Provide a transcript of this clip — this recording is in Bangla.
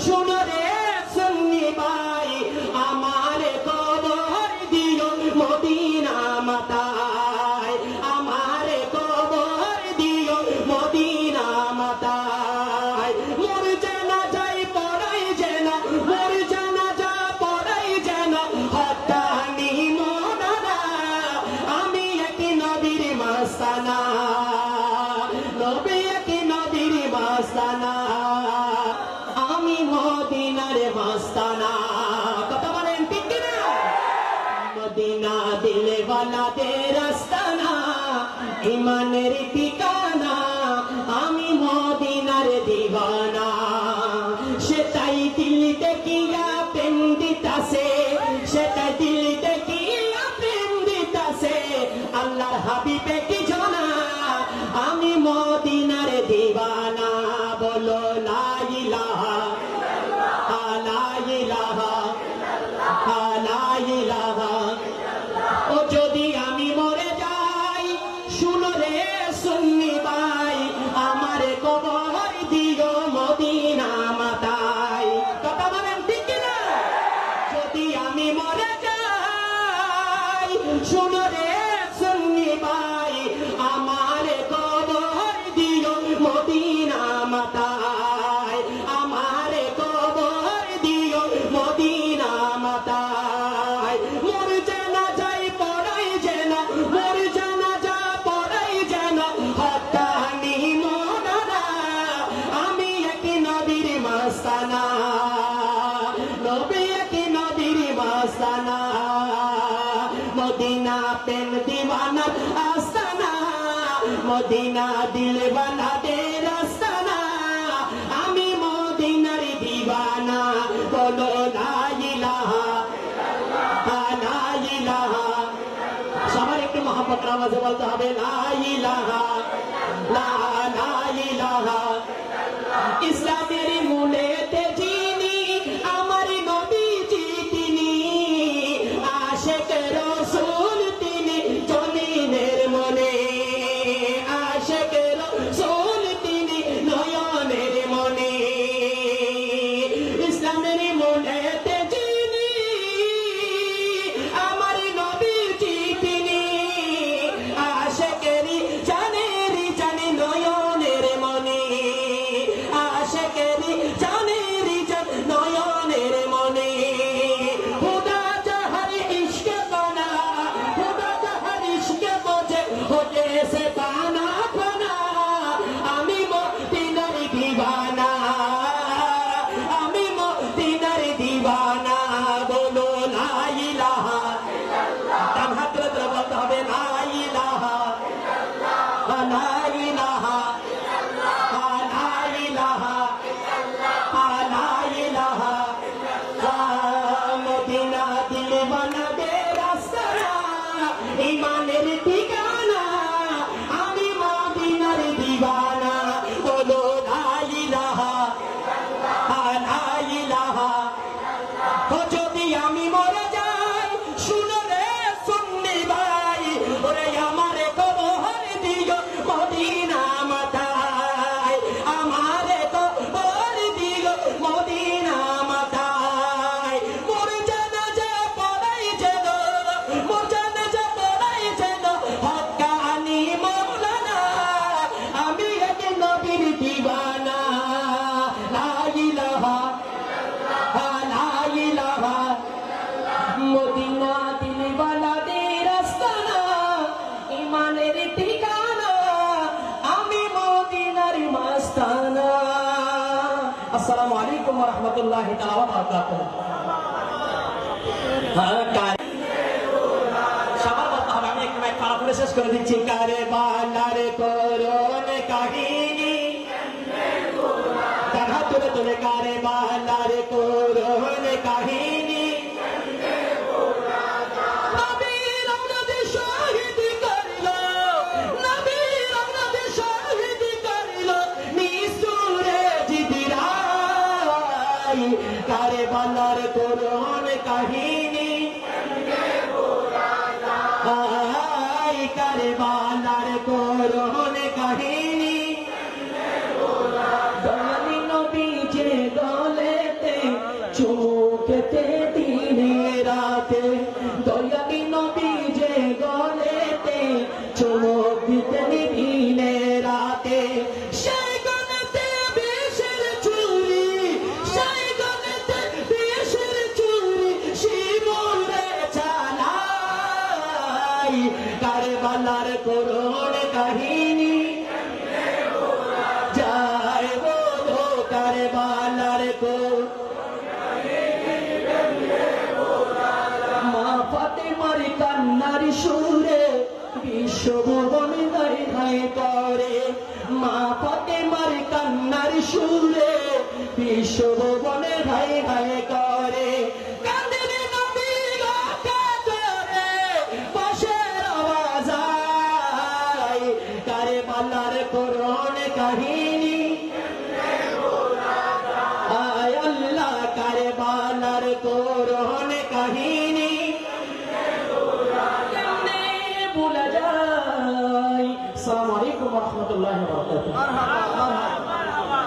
শুনো রে সুন্নি ভাই আমার কবর দিও মদিনা মাতায়, আমার কবর দিও মদিনা মাতায়। মোর জানাজাই পড়াই যেন, মোর জানাজা পড়াই যেন হত্যানি মোনারা, আমি এক নবীর মাস্তানা, নবী এক নবীর মাস্তানা, আমি মদিনার মাস্তানা। কথা বলেন ঠিক না? মদিনা দিলে ওয়ালাদের আস্তানা, ইমানের ঠিকানা, আমি মদিনার দিওয়ানা। সেটাই দিল দেখিয়া প্রেম দিতাছে, সেটাই দিল দেখিয়া প্রেম দিতাছে, আল্লাহর হাবিবে কি জানা, আমি মদিনার দিওয়ানা। বলো লা ইলাহা লা ইলাহা লা ইলাহা। ও যদি আমি মরে যাই শুনো রে সুন্নি ভাই আমার কবর দিও মদিনা মাতায়। কথা বলেন ঠিক না? যদি আমি মরে যাই শুনো রে সুন্নি ভাই আমার কবর দিও মদিনা মাতায়, আমার কবর দিও মদিনা মাতায়। মোর জানাজাই পড়াই যেন, মোর জানাজা পড়াই যেন হত্যানি মোনারা, আমি এক নবীর মাস্তানা, নবী এক নবীর মাস্তানা। মদিনা প্রেম দিওয়ানার আস্তানা, মদিনা দিলওয়ালাদের আস্তানা, আমি মদিনার দিওয়ানা। বলো লা ইলাহা লা ইলাহা। সবার একটু মহব্বত আওয়াজে বলতে হবে লা ইলাহা লা ইলাহা। ইসলামের মূলেতে যিনি আমার নবীজি তিনি, আশিক রাসূল তিনি জমিনের মনে, আশিক রাসূল তিনি নয়নের মনে। ইসলামের মূলেতে যিনি আমার নবীজি তিনি, আশিকেরি জানেরি জানে নয়নের মনে, আশিকেরি জানেরি জান নয়নের মনে। খুদা যাহার ইশকে বানা, খুদা যাহার ইশকে বোঝে হোতে সে পানা পানা, আমি মদিনার দিওয়ানা, আমি মদিনার দিওয়ানা। বলো লা ইলাহা, ডান হাত তুলে বলতে হবে লা ইলাহা লা ইলাহা লা ইলাহা লা ইলাহা। মদিনা দিলওয়ালাদের আস্তানা, ইমানের ঠিকানা, আমি মদিনার দিওয়ানা। বলো লা ইলাহা লা ইলাহা। ও যদি আমি মরে যাই শুনো রে সুন্নি ভাই ওরে আমার কবর দিও মদিনা মাতায়, আমার কবর দিও মদিনা মাতায়। মোর জানাজা পড়াই যেন, মোর জানাজা পড়াই যেন হক্কানি মৌলানা, আমি এক নবীর দিওয়ানা। লা ইলাহা লা ইলাহা। মদিনা দিলওয়ালাদের আস্তানা, ইমানের ঠিকানা, আমি মদিনার মাস্তানা। আসসালামু আলাইকুম ওয়া রাহমাতুল্লাহি তাআলা ওয়া বারাকাতুহু। সবার বলতে হবে, আমি একটু মাইক পাড়া করে শেষ করে দিচ্ছি। কারবালার করুণ কাহিনী তারা তুলে তুলে, কারবালার করুণ কাহিনী, নবীর আমাদের শহীদ করিল, নবীর আমাদের শহীদ করিল নিসুরে জিবরাইল। কারবালার করুণ কাহিনী, কারবালার করুণ কাহিনী, দয়ালি নবী যে দলে চুমুকেতে দিনে রাতে দয়ালি নবী যে গলেতে চুমুক দিতেন দিনে রাতে সেই গলেতে বেশের চুরি সেই গলেতে বেশের চুরি শিমুরে চালাই কারবালার করুণ কাহিনী যায় বলো কারবালার করুণ মা ফাতেমার কান্নার সুরে বিশ্বভুবন হাই হাই করে মা ফাতেমার কান্নার সুরে বিশ্বভুবন হাই হাই করে কাঁদেন নবী কাঁদরে পাশের আওয়াজ আয় কারবালার করুণ কাহিনী আয় আল্লাহ কারবালার করুণ কাহিনী ভুলা যায়। আসসালামু আলাইকুম ওয়া রাহমাতুল্লাহি ওয়া বারাকাতুহু। মারহাবা মারহাবা।